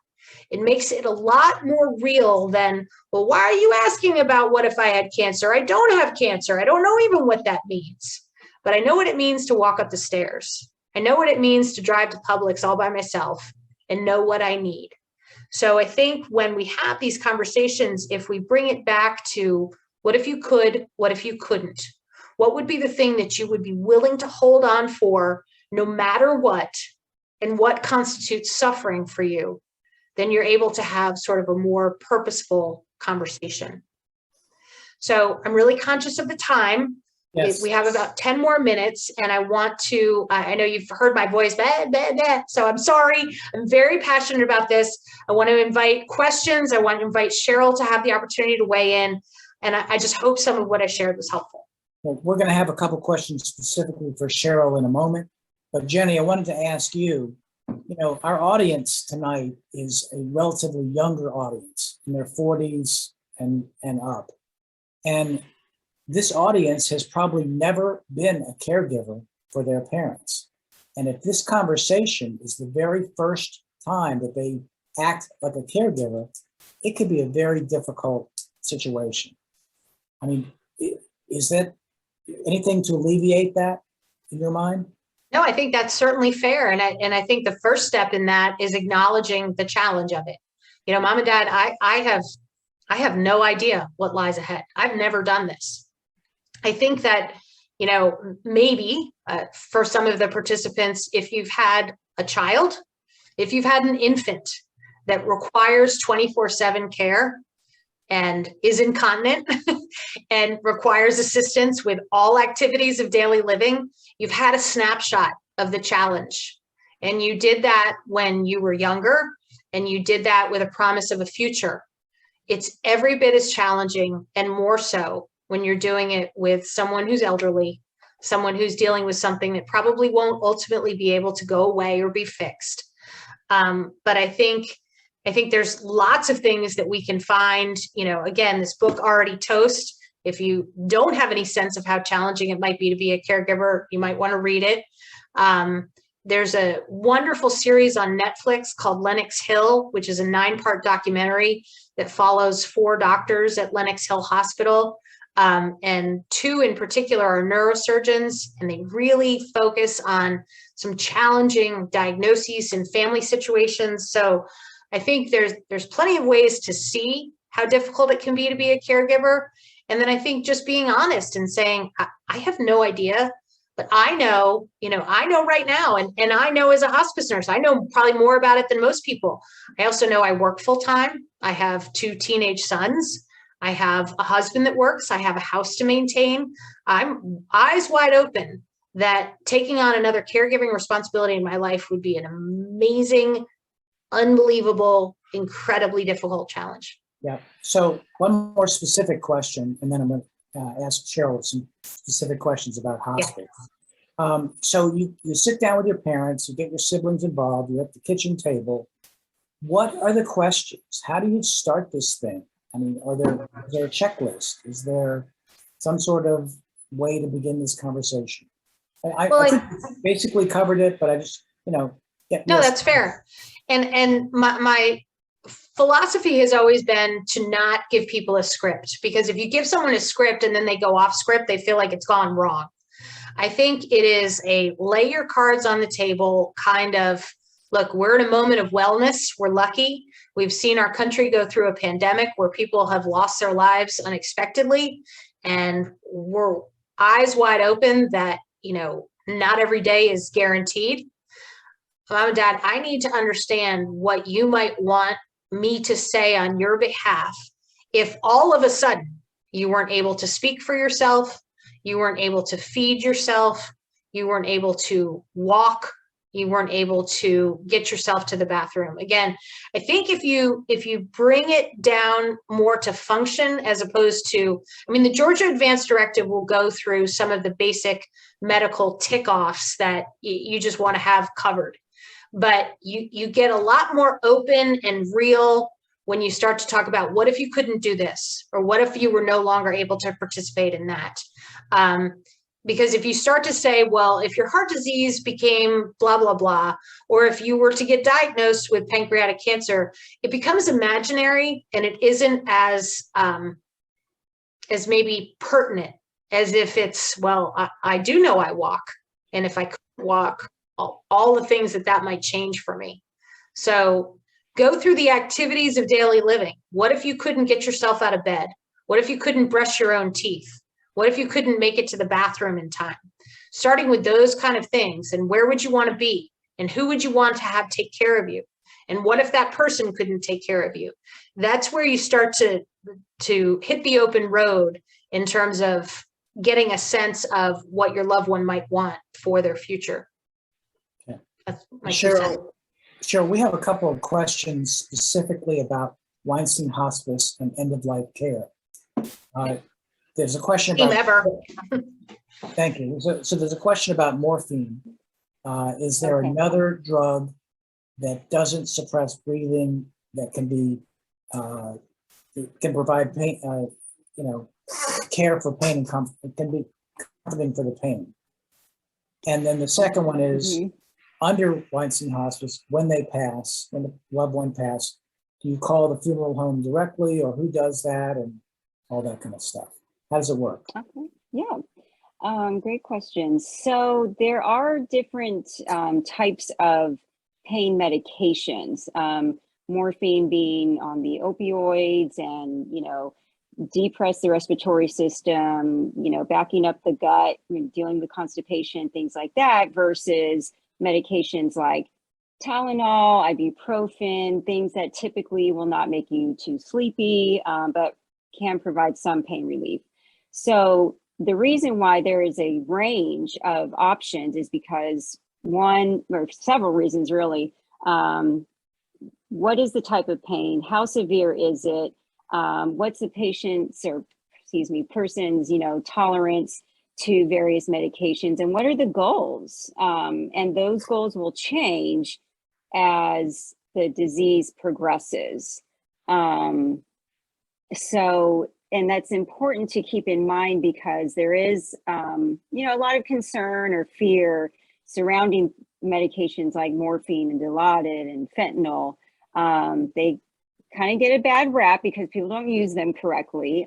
it makes it a lot more real than, well, why are you asking about what if I had cancer? I don't have cancer. I don't know even what that means, but I know what it means to walk up the stairs. I know what it means to drive to Publix all by myself and know what I need. So I think when we have these conversations, if we bring it back to what if you could, what if you couldn't? What would be the thing that you would be willing to hold on for no matter what, and what constitutes suffering for you? Then you're able to have sort of a more purposeful conversation. So I'm really conscious of the time. Yes. We have about 10 more minutes, and I want to, I know you've heard my voice, so I'm sorry. I'm very passionate about this. I want to invite questions. I want to invite Cheryl to have the opportunity to weigh in. And I just hope some of what I shared was helpful. Well, we're going to have a couple questions specifically for Cheryl in a moment. But Jenny, I wanted to ask you, our audience tonight is a relatively younger audience in their 40s and up. And this audience has probably never been a caregiver for their parents. And if this conversation is the very first time that they act like a caregiver, it could be a very difficult situation. I mean, is that anything to alleviate that in your mind? No, I think that's certainly fair. And I think the first step in that is acknowledging the challenge of it. Mom and Dad, I have no idea what lies ahead. I've never done this. I think that, maybe for some of the participants, if you've had a child, if you've had an infant that requires 24/7 care and is incontinent and requires assistance with all activities of daily living, you've had a snapshot of the challenge. And you did that when you were younger, and you did that with a promise of a future. It's every bit as challenging, and more so when you're doing it with someone who's elderly, someone who's dealing with something that probably won't ultimately be able to go away or be fixed. But I think there's lots of things that we can find. Again, this book, Already Toast, if you don't have any sense of how challenging it might be to be a caregiver, you might want to read it. There's a wonderful series on Netflix called Lenox Hill, which is a 9-part documentary that follows 4 doctors at Lenox Hill Hospital. And 2 in particular are neurosurgeons, and they really focus on some challenging diagnoses and family situations. So I think there's plenty of ways to see how difficult it can be to be a caregiver. And then I think just being honest and saying, I have no idea, but I know right now, and I know as a hospice nurse, I know probably more about it than most people. I also know I work full time. I have 2 teenage sons. I have a husband that works. I have a house to maintain. I'm eyes wide open that taking on another caregiving responsibility in my life would be an amazing, unbelievable, incredibly difficult challenge. Yeah. So one more specific question, and then I'm going to ask Cheryl some specific questions about hospice. Yeah. So you sit down with your parents, you get your siblings involved, you're at the kitchen table. What are the questions? How do you start this thing? I mean, is there a checklist? Is there some sort of way to begin this conversation? I think you basically covered it, but I just, No, that's fair. And my philosophy has always been to not give people a script, because if you give someone a script and then they go off script, they feel like it's gone wrong. I think it is a lay your cards on the table kind of look, we're in a moment of wellness. We're lucky. We've seen our country go through a pandemic where people have lost their lives unexpectedly, and we're eyes wide open that, not every day is guaranteed. Mom and Dad, I need to understand what you might want me to say on your behalf if all of a sudden you weren't able to speak for yourself, you weren't able to feed yourself, you weren't able to walk, you weren't able to get yourself to the bathroom. Again, I think if you bring it down more to function as opposed to, the Georgia Advanced Directive will go through some of the basic medical tick-offs that you just want to have covered. But you get a lot more open and real when you start to talk about what if you couldn't do this, or what if you were no longer able to participate in that. Because if you start to say, well, if your heart disease became blah, blah, blah, or if you were to get diagnosed with pancreatic cancer, it becomes imaginary and it isn't as maybe pertinent as if it's, well, I do know I walk. And if I couldn't walk, all the things that might change for me. So go through the activities of daily living. What if you couldn't get yourself out of bed? What if you couldn't brush your own teeth? What if you couldn't make it to the bathroom in time? Starting with those kind of things, and where would you want to be? And who would you want to have take care of you? And what if that person couldn't take care of you? That's where you start to hit the open road in terms of getting a sense of what your loved one might want for their future. Okay. That's my 2 cents. Cheryl, we have a couple of questions specifically about Weinstein Hospice and end-of-life care. There's a question about. Thank you. So there's a question about morphine. Is there another drug that doesn't suppress breathing that can be can provide pain, care for pain and comfort? It can be comforting for the pain. And then the second one is under Weinstein Hospice, when the loved one passed, do you call the funeral home directly, or who does that, and all that kind of stuff? How does it work? Okay, yeah, great questions. So there are different types of pain medications, morphine being on the opioids and, depress the respiratory system, backing up the gut, dealing with constipation, things like that, versus medications like Tylenol, ibuprofen, things that typically will not make you too sleepy, but can provide some pain relief. So the reason why there is a range of options is because one, or several reasons really, what is the type of pain? How severe is it? What's the person's, tolerance to various medications, and what are the goals? And those goals will change as the disease progresses. And that's important to keep in mind because there is, a lot of concern or fear surrounding medications like morphine and Dilaudid and fentanyl. They kind of get a bad rap because people don't use them correctly.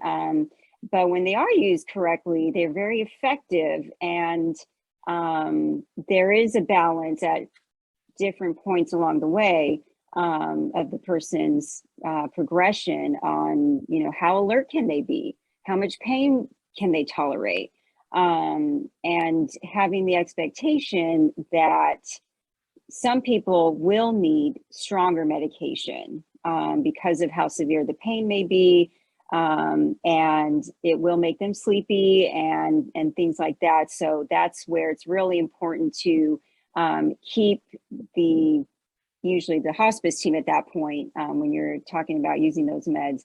But when they are used correctly, they're very effective. And there is a balance at different points along the way of the person's progression on, how alert can they be? How much pain can they tolerate? And having the expectation that some people will need stronger medication because of how severe the pain may be, and it will make them sleepy and things like that. So that's where it's really important to keep usually the hospice team at that point, when you're talking about using those meds,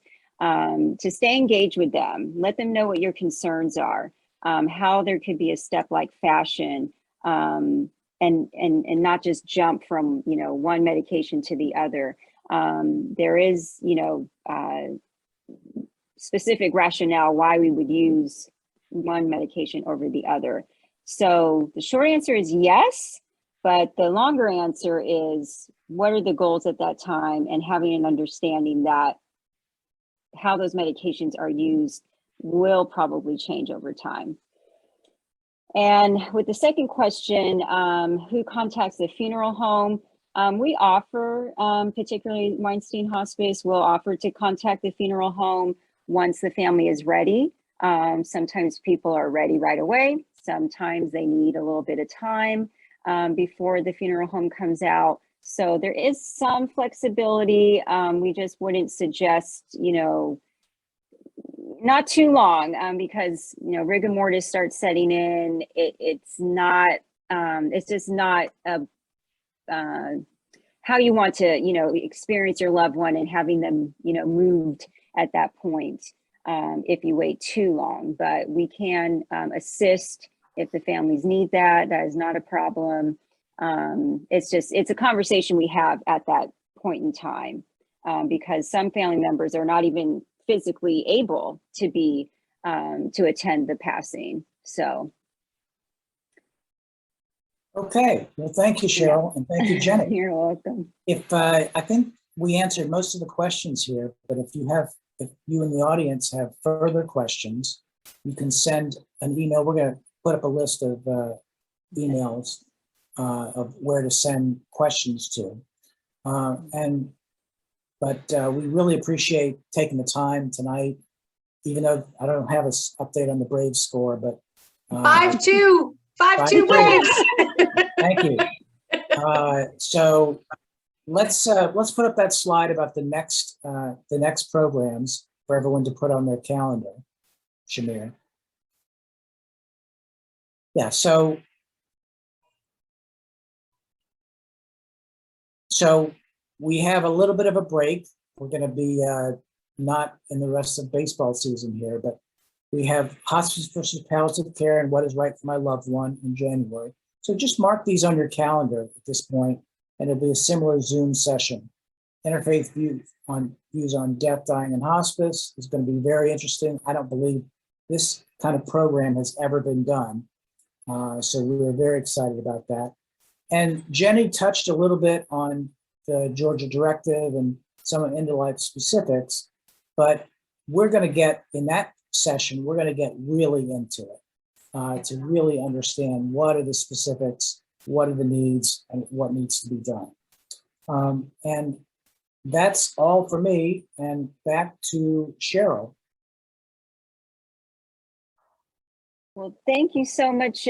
to stay engaged with them, let them know what your concerns are, how there could be a step-like fashion, and not just jump from, one medication to the other. There is, specific rationale why we would use one medication over the other. So the short answer is yes, but the longer answer is what are the goals at that time, and having an understanding that how those medications are used will probably change over time. And with the second question, who contacts the funeral home? We offer, particularly Weinstein Hospice, will offer to contact the funeral home once the family is ready. Sometimes people are ready right away. Sometimes they need a little bit of time before the funeral home comes out. So there is some flexibility. We just wouldn't suggest, not too long because, rigor mortis starts setting in. It's just not how you want to, experience your loved one and having them, moved at that point if you wait too long. But we can assist if the families need that. That is not a problem. It's a conversation we have at that point in time because some family members are not even physically able to be to attend the passing. So. Okay. Well, thank you, Cheryl, and thank you, Jenny. You're welcome. I think we answered most of the questions here, but if you in the audience have further questions, you can send an email. We're going to put up a list of emails of where to send questions to. But we really appreciate taking the time tonight, even though I don't have an update on the Braves score, but 5-2 Braves. Thank you. So let's put up that slide about the next programs for everyone to put on their calendar, Shamir. Yeah, so we have a little bit of a break. We're going to be not in the rest of baseball season here, but we have hospice versus palliative care and what is right for my loved one in January. So just mark these on your calendar at this point, and it'll be a similar Zoom session. Interfaith views on death, dying, and hospice is going to be very interesting. I don't believe this kind of program has ever been done. So we were very excited about that. And Jenny touched a little bit on the Georgia Directive and some of end-of-life specifics, but we're going to get, in that session, we're going to get really into it to really understand what are the specifics, what are the needs, and what needs to be done. And that's all for me, and back to Cheryl. Well, thank you so much,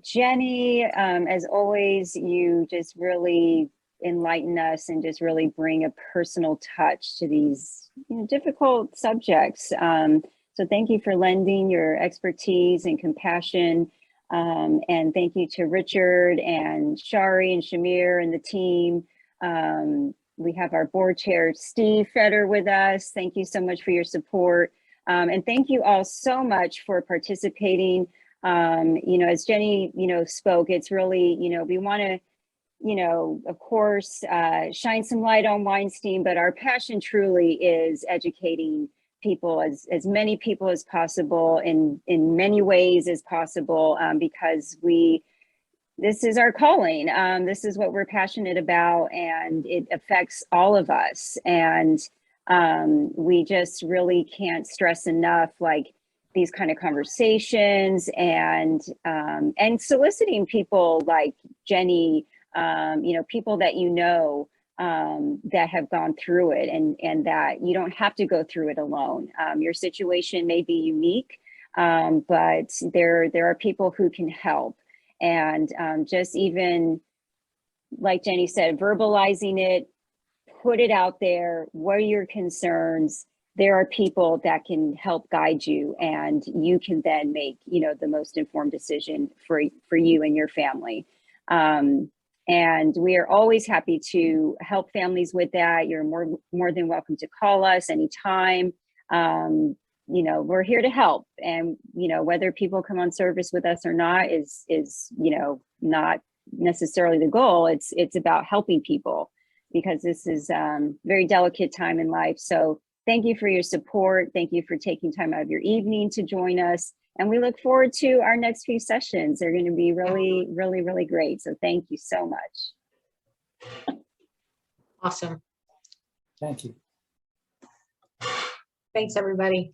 Jenny. As always, you just really enlighten us and just really bring a personal touch to these difficult subjects. So thank you for lending your expertise and compassion. And thank you to Richard and Shari and Shamir and the team. We have our board chair, Steve Fetter, with us. Thank you so much for your support. And thank you all so much for participating. As Jenny, spoke, it's really, we want to, of course, shine some light on Weinstein, but our passion truly is educating people, as many people as possible, in many ways as possible, because this is our calling. This is what we're passionate about, and it affects all of us. And we just really can't stress enough, like, these kind of conversations and soliciting people like Jenny, people that that have gone through it, and that you don't have to go through it alone. Your situation may be unique, but there are people who can help. And just even, like Jenny said, verbalizing it, put it out there. What are your concerns? There are people that can help guide you, and you can then make, the most informed decision for you and your family. And we are always happy to help families with that. You're more than welcome to call us anytime. We're here to help. And, whether people come on service with us or not is not necessarily the goal. It's about helping people, because this is a very delicate time in life. So thank you for your support. Thank you for taking time out of your evening to join us. And we look forward to our next few sessions. They're going to be really, really, really great. So thank you so much. Awesome. Thank you. Thanks, everybody.